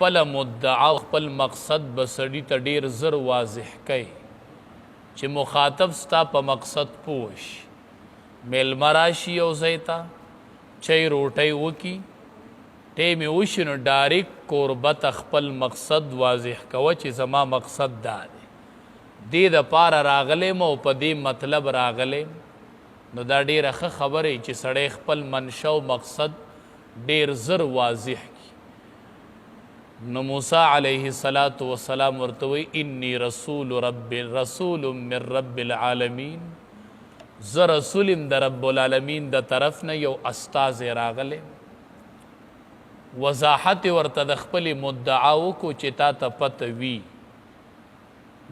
خپل مدعا خپل مقصد بسړي ته ډیر زر واضح کوي چې مخاطب ستا په مقصد پوه شي. میلمه راشي یو ځای ته چای روټۍ وکي ټیم یې وشي نو ډایرکټ کوربه ته خپل مقصد واضح کوه چې زما مقصد دا دی دې دپاره راغلیم او په دې مطلب راغلیم. نو دا ډیره ښه خبرې چې سړی خپل منشا او مقصد ډیر زر واضح کړي. نو موسی علیه السلام ورته وایي انی رسول من رب العالمین، زه رسول یم د رب العالمین د طرف نه یو استازی راغلی. وضاحت ورته د خپلې مدعا وکړو چې تا ته پته وي.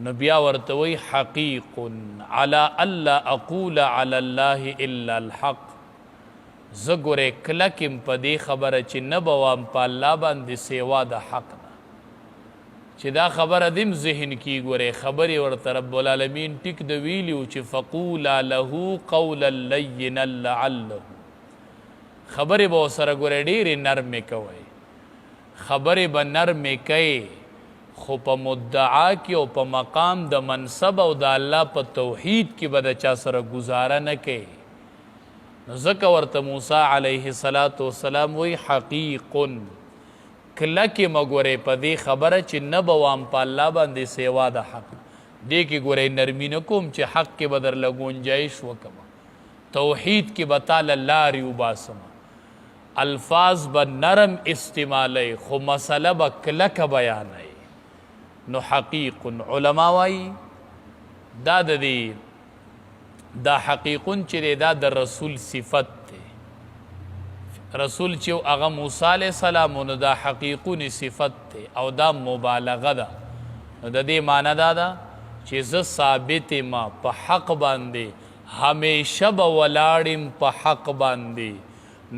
نو بیا ورته وایي حقیق علی الا اقول علی الله الا الحق، زه ګورې کلک یم په دې خبره چې نه به وایم په الله باندې سیوا د حق نه. چې دا خبره دې ذهن کې ګورې خبرې ورته رب العالمین ټیک د ویلي و چې فقولا له قولا لینا لعله، خبرې به ورسره ګورې ډېرې نرمې کوئ، خبرې به نرمې کوئ خو په مدعا کې او په مقام د منصب او د الله په توحید کې به د چا سره ګزاره نه کوي. نو ځکه ورته موسی علیه السلام وایي حقیق کلکې مه ګورئ په دې خبره چې نه به وام په الله باندې سیوا د حق. دې کې ګورئ نرمي نه کوم چې حق کې به درله ګنجایش وکړم، توحید کې به تاله لارې وباسم، الفاظ به نرم استعمالی خو مسله به کلکه بیانوي. نو حقیق علما وایي دا د دې دا حقیقون چې دی دا د رسول صفت دی. رسول چې هغه موسی علیه السلام نو دا حقیقون صفت دی او دا مبالغه ده. نو د دې معنی دا ده چې زه ثابت ما په حق باندې همیشه به ولاړم په حق باندې،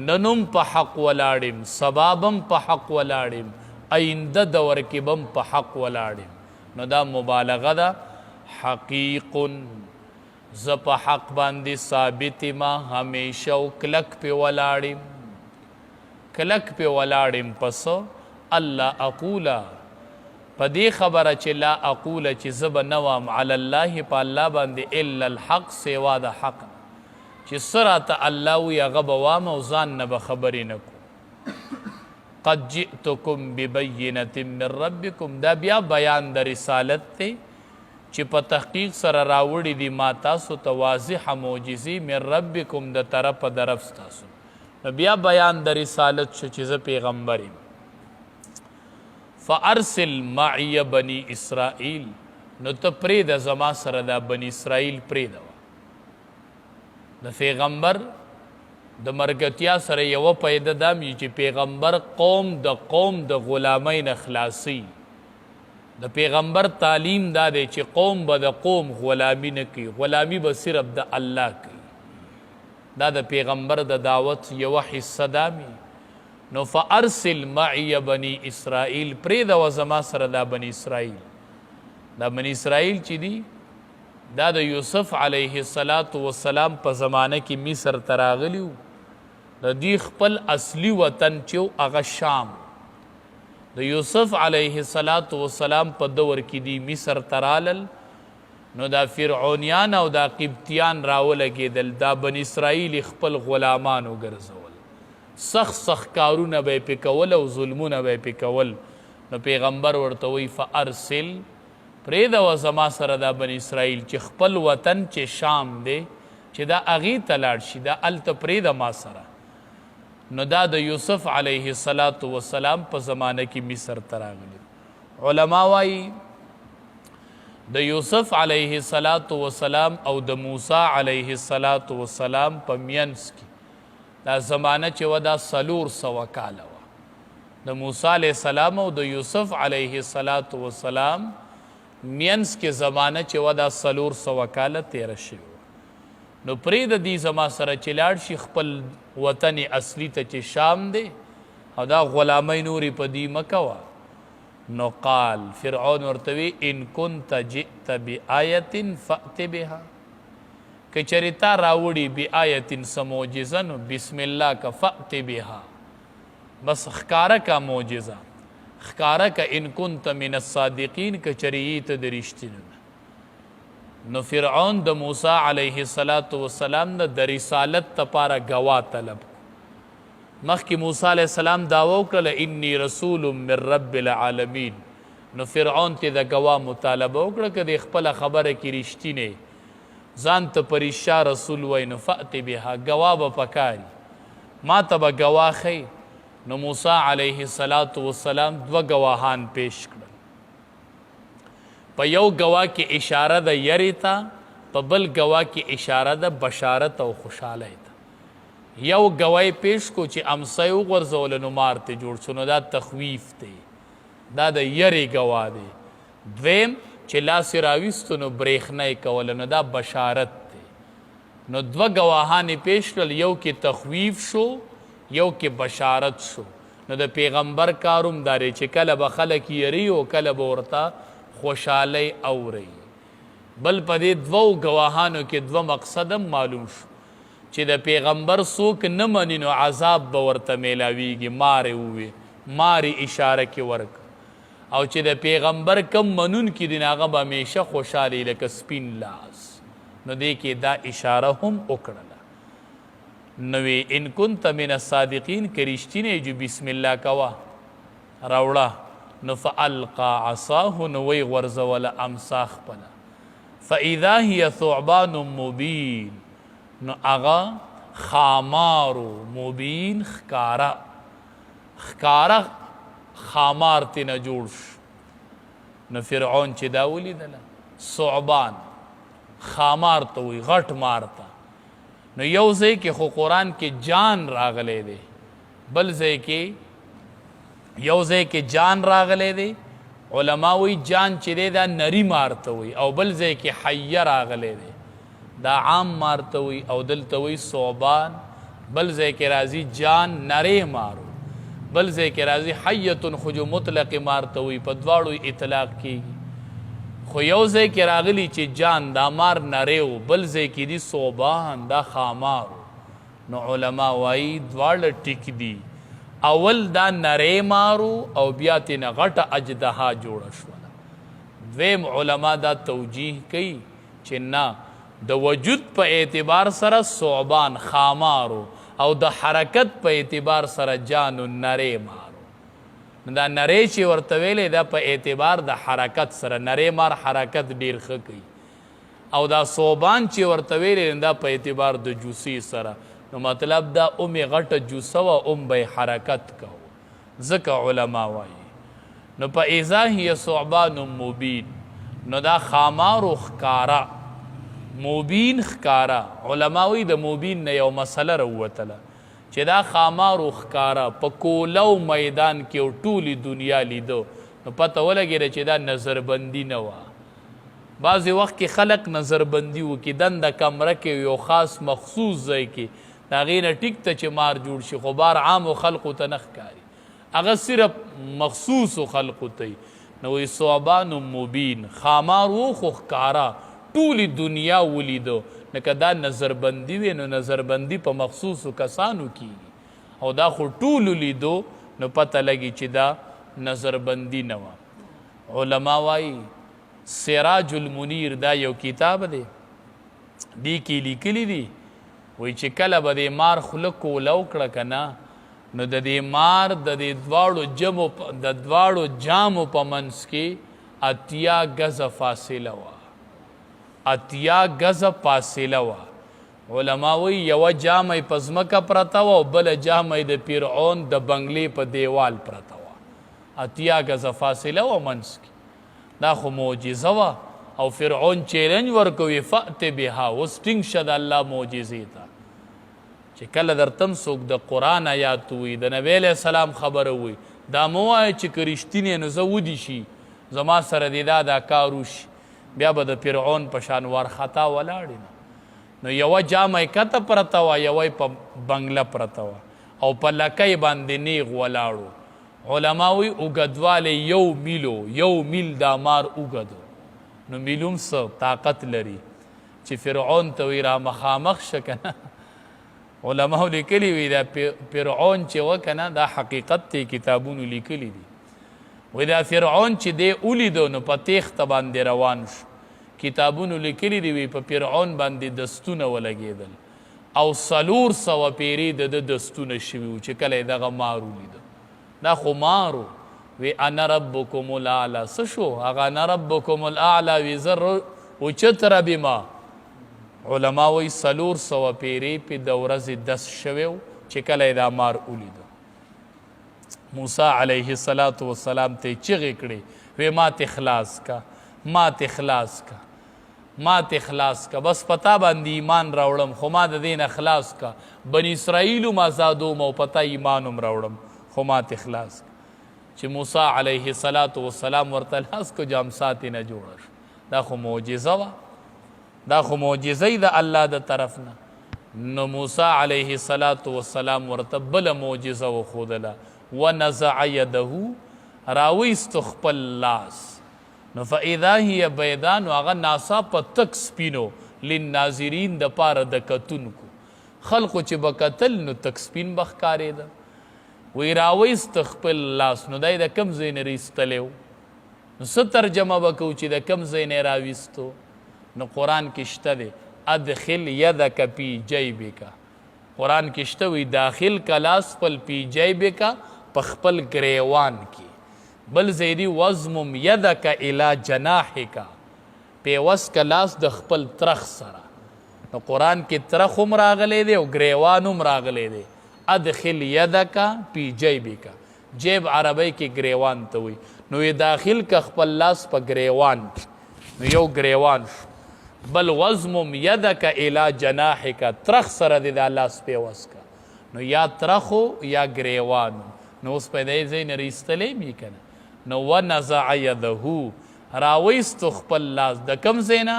ننم په حق ولاړم، سبابم په حق ولاړم، آینده دور کې بم په حق ولاړم. نو دا مبالغه ده. حقیق زه په حق باندې ثابت ما همیشه او کلک پې ولاړم، کلک پې ولاړم. پس الله اقوله په دې خبره چې لا اقوله چې زه به نه وام علی الله په الله باندې الا الحق سیوا د حق، چې څه راته الله وي هغه به وام او ځان نه به خبرې نه کو. قد جئتکم ببینة من ربکم، دا بیا بیان د رسالت دی چې په تحقیق سره راوړي دي ما تاسو ته واضحه معجزې من ربکم د طرفه د رب ستاسو. نو بیا بیان د رسالت شو چې زه پیغمبر یم. فارسل معی بنی اسرائیل، نو ته پرېږده زما سره دا بنی اسرائیل پرېږده. د پیغمبر د مرګتیا سره یوه پیده دا وي چې پیغمبر قوم د غلامۍ نه خلاصي. د پیغمبر تعلیم دا دی چې قوم به د قوم غلامي نه کوي، غلامي به صرف د الله کوي. دا د پیغمبر د دعوت یوه حصه دا وي. نو فارسل معی بنی اسرائیل، پرېږده و زما سره دا بنی اسرائیل. دا بنی اسرائیل چې دي دا د یوسف علیه السلام په زمانه کې مصر ته راغلي وو. د دوی خپل اصلي وطن چې و هغه شام. د یوسف علیه السلام په دور کې دی مصر ته رالل. نو دا فرعونیان او دا قبطیان راولګېدل، دا بني اسرائیل خپل غلامان وګرځول، سخت کارونه به یې پې کول او ظلمونه به یې پې کول. نو پیغمبر ورته وایي فارسل، پرېږده و زما سره دا بني اسرائیل چې خپل وطن چې شام دی چې دا هغې ته لاړ شي، دا هلته پرېږده ما سره. نو دا د یوسف علیه السلام په زمانه کې مصر ته راغلی. علما وایي د یوسف علیه السلام او د موسی علیه السلام په منځ کې دا زمانه چې وه دا 400 کاله وه. د موسی علیه السلام او د یوسف علیه السلام منځ کې زمانه چې وه دا 400 کاله تیره شوې. نو پرېږده دي زما سره چې لاړ شي خپل وطن اصلي ته چې شام دی او دا غلامۍ نورې په دې مه کوه. نو قال فرعون ورته وی ان كنت جئت بآیة فأت بها، که چېرې تا راوړي بآیة څه معجزه نو بسم الله که فأت بها، بس ښکاره کا معجزه. خکاره که ان کنت من الصادقین که چریی ته د رښتینو نو فرعون د موسی علیه السلام نه د رسالت لپاره ګواه طلب مخکې موسی علیه السلام دعوه وکړله انی رسول من رب العالمین نو فرعون ته د ګواه مطالبه وکړه که د خپله خبره کې رښتینی ځان ته په رښتیا رسول وای نو فأت بها ګواه به پکاري ما ته به ګواه ښیي نو موسی علیه السلام دوه ګواهان پیش کړل په یو ګواه کې اشاره د یرې ته په بل ګواه کې اشاره د بشارت او خوشحالی ته یو ګواهی پیش کو چې امسی وغورځوله نو مار ته جوړ شو نو دا تخویف دی دا د یرې ګواه دی دویم چې لاس یې راویستو نو برېښنه یې کوله نو دا بشارت دی نو دوه ګواهان یې پیش کړل یو کې تخویف شو یو کې بشارت شو نو د پیغمبر کاروم دا دی چې کله به خلک یری او کله به ورته خوشحالی اوري بل په دې دوو ګواهانو کې دوه مقصد هم معلوم شو چې د پیغمبر څوک نه مني نو عذاب به ورته میلاویږي مارې ووې مارې اشاره کې ورک او چې د پیغمبر کم منونکي دي نو هغه به همیشه خوشحالي لکه سپین لاس نو دې کې دا اشاره هم وکړله نو ان کنت من الصادقین که رښتینی جو بسم الله کوه راوړه نو فالقا عصاه نو وی غورځوله امسا خپله فاذا هي ثعبان مبین نو هغه خامارو مبین ښکاره خامار تینا جوړ شو نو فرعون چې دا ولیدله ثعبان خامار ته وی غټ مار ته نو یو ځای کې خو قرآن کې جان راغلی دی بل ځای کې یو ځای کې جان راغلی دی علما وی جان چې دی دا نری مار ته وی او بل ځای کې حیه راغلی دی دا عام مار ته وی او دلته وی ثعبان بل ځای کې راځي جان نری مارو بل ځای کې راځي حیتن خو جو مطلق مار ته وی په دواړو اطلاق کېږي خو یو ځای کې راغلی چې جان دا مار نری و بل ځای کې دي ثعبان دا خامارو نو علما وایي دواړه ټیک دي اول دا نری مارو او بیا ترنه غټه اجدها جوړه شوله دویم علما دا توجیه کوي چې نه د وجود په اعتبار سره ثعبان خامارو او د حرکت په اعتبار سره جانو نری مارو دا نری چې ورته ویلی دا په اعتبار د حرکت سره نری مار حرکت ډیر ښه کوي او دا ثعبان چې ورته ویلی دا په اعتبار د جوسی سره نو مطلب دا غټه جوسه وه به حرکت کو ځکه علما وایي نو په اذا هي ثعبان مبین نو دا خامارو ښکاره مبین ښکاره علما وایي د مبین نه یو مسله راووتله چې دا خامارو ښکاره په کولو میدان کې او ټولې دنیا لیدو نو پته ولګېده چې دا نظربندي نه وه بعضې وخت کې خلق نظربندي وکړي دنده کمره کې یو خاص مخصوص ځای کې د هغې نه ټیک ته چې مار جوړ شي خو بار عامو خلقو ته نه ښکاري هغه صرف مخصوصو خلقو ته وي نو وایي ثعبان مبین خامار و خو ښکاره ټولې دنیا ولیدو لکه دا نظربندي وي نو نظربندي په مخصوصو کسانو کېږي او دا خو ټولو لیدو نو پته لګي چې دا نظربندي نه وه علما وایي سراج المنیر دا یو کتاب دی دې کې لیکلي دي وایي چې کله به د مار خوله کوله وکړه که نه نو د دې مار د دې دواړو جامو په منځ کې 80 گزه فاصله وه 80 گزه فاصله وه علما وایي یوه جامه یې په ځمکه پرته وه او بله جامه یې د فرعون د بنګلې په دیوال پرته وه 80 گزه فاصله وه منځ کې دا خو معجزه وه او فرعون چیلنج ورکوي فأت بها اوس ټینګ شه د الله معجزې ته چې کله درتم څوک د قرآن آیات وي د نبی علیه السلام خبره وي دا مه وایه چې که رښتینې نو زه ودي شي زما سره دې دا کار وشي بیا به د فرعون په شان وارخطا ولاړې نو یوه جامه یې کته پرته وه یوه یې په بنګله پرته وه او په لکۍ باندې نیغ ولاړو علما وایي اوږدوالی یو میل دا مار اوږد نو میلوم څه طاقت لري چې فرعون ته وایي را مخامخ شه که نه علماو لیکلي وي دا فرعون چې و که نه دا حقیقت ته کتابونو لیکلي دي وی دا فرعون چې دی ولیدو نو په تیښته باندې روان شو کتابونو لیکلي دي وی په فرعون باندې دستونه ولګېدل او 400 پیرې د ده دستونه شوي وو چې کله یې دغه مار ولیده دا خو مارو وی انا ربکم الاعلی څه شو هغه انا ربکم الاعلی وی زه اوچت رب ما علما وی 400 پیرې په د ورځې دست شوی و چې کله یې دا مار ولیده موسی علیه السلام ته چغې کړې وی ماته خلاص کا ماته خلاص کا ماته خلاص کا بس پتا باندې ایمان راوړم خو ما د دین خلاص کا بنی اسرائیل ما زادوم او پتا ایمانم راوړم خو ماته خلاص کا چې موسی علیه السلام ورته لاس کو جام ساتي نه جوړ شو دا خو معجزه وه دا خو معجزه د الله د طرف نه نو موسی علیه السلام ورته بله معجزه وښودله ونزع یده راویستو خپل لاس نو فاذا هي بیضاء نو هغه ناڅاپه په تک سپینو للناظرین د پاره د کتونکو خلقو چې به کتل نو تک سپین به ښکارېده وی راویست خپل لاس نو دی د کم ځای نه راایستلی و نو څه ترجمه به کوو چې د کم ځای نه یې راویستو نو قرآن کې شته دی ادخل یدک فی جیبک قرآن کې شته وی داخل کا لاس خپل فی جیبک په خپل ګریوان کې بل زیدی وزمم یدک الی جناحک پیوس کا لاس د خپل ترخ سره نو قرآن کې ترخ هم راغلی دی او ګریوان هم راغلی دی ادخل یدک فی جیبک جیب عربی کې ګریوان ته وی نو یې داخل کا خپل لاس په ګریوان نو یو ګریوان بل وزمم یدک الی جناحک ترخ سره دی دا لاس پیوس کا نو یا ترخو یا ګریوانو نو اوس په دې ځای نه راایستلی می که نه نو ونزع یده راویستو خپل لاس د کم ځای نه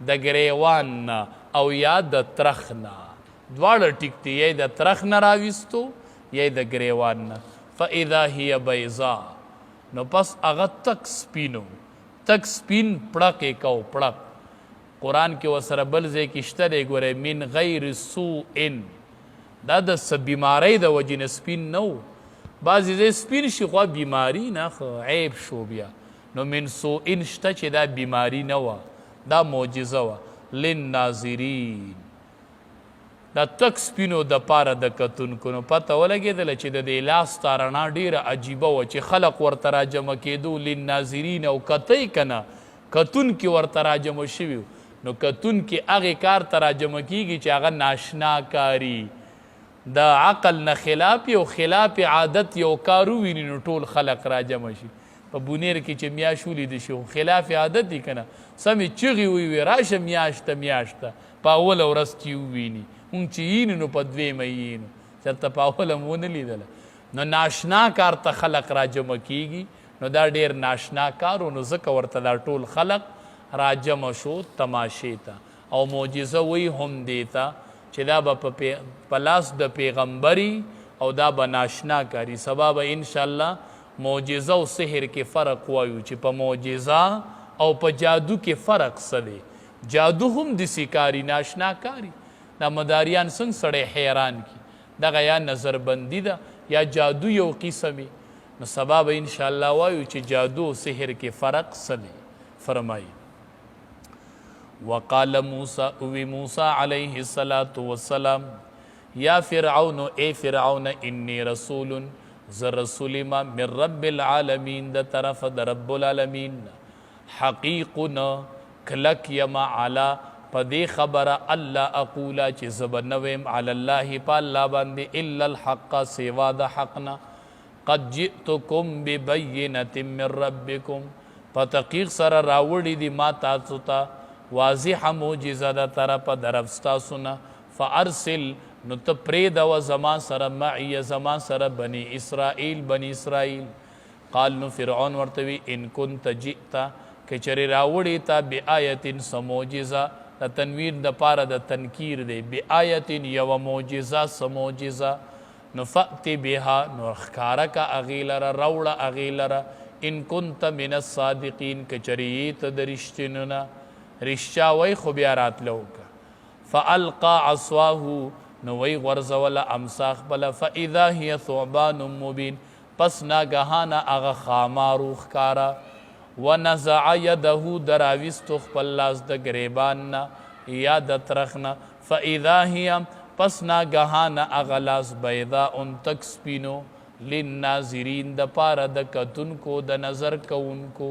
د ګریوان نه او یا د ترخ نه دواړه ټیک دي یا د ترخ نه راویستو یا د ګریوان نه فاذا هي بیضاء نو پس هغه تک سپینو تک سپین پړق یې کو پړق قرآن کې ورسره بل ځای کې شته دی ګورئ من غیر سوء دا د څه بیمارۍ د وجې نه سپین نه و بعضې ځای سپین شي خو بیماري نه عیب شو بیا نو من سوء شته چې دا بیماري نه وه دا معجزه وه للناظرین دا تک سپینو د پاره د کتونکو نو پته ولګېدله چې د دې لاس تارڼا ډېره عجیبه وه چې خلق ورته راجمع کېدو للناظرین او کتی که نه کتونکي ورته راجمع شوي نو کتونکي هغې کار ته راجمع کېږي چې هغه ناشنا کاري د عقل نه خلاف یو خلاف عادت یو کار وویني نو ټول خلق راجمع شي په بونیر کې چې میاشت ولیده شي خلاف عادت دي که نه سمې چغې ووي راشه میاشته میاشته په اوله ورځ کې وویني مونږ چې یینو نو په دویمه یینو چېرته په اوله مو ونه لیدله نو ناشنا کار ته خلق راجمع کېږي نو دا ډېر ناشنا کار و نو ځکه ورته دا ټول خلق راجمع شو تماشې ته او معجزه وی هم دې ته چې دا به په لاس د پیغمبري او دا به ناشنا کاري سبا به انشاءالله معجزه او سحر کې فرق وایو چې په معجزه او په جادو کې فرق څه دی جادو هم داسې کاري ناشنا کاري دا مداریان څنګه سړی حیران کي دغه یا نظربندي ده یا جادو یو قسمې نو سبا به انشاءالله وایو چې جادو او سحر کې فرق څه دی فرمایي وقال موسی علیه السلام یا فرعون اے فرعون انی رسول ز رسول ما من رب العالمین د طرف د رب العالمین حقیقنا کلک یما علا پدې خبره الله اقولا چې زبنویم علی الله په الله باندې الا الحق سوا د حقنا قد جئتکم ببینة من ربکم په تحقیق سره راوړي دي ما تاسو ته واضح معجزه د طرفه د رب ستاسو نه فارسل نو ته پرېږده زما سره معي زما سره بني اسرائیل قال نو فرعون ورته وی ان كنت جئت که چېرې راوړې تا بآیة څه معجزه د تنویر د پاره د تنکیر دی بآیة یوه معجزه څه معجزه نو فأتي بها نو ښکاره که هغې لره راوړه هغې لره ان كنت من الصادقین که چېرې ته د رښتینو نه رښتیا وی خو بیا راتله وکړه فالقا عصواه نو وی غورځوله امسا خپله فاذا هي ثعبان مبین پس ناگهانه هغه خامارو ښکارا ونزع یده دراویستو خپل لاس د ګریبان نه یا د ترخ نه فاذا هي پس ناگهانه هغه لاس بیضاء تک سپینو للناظرین د پاره د کتونکو د نظر کوونکو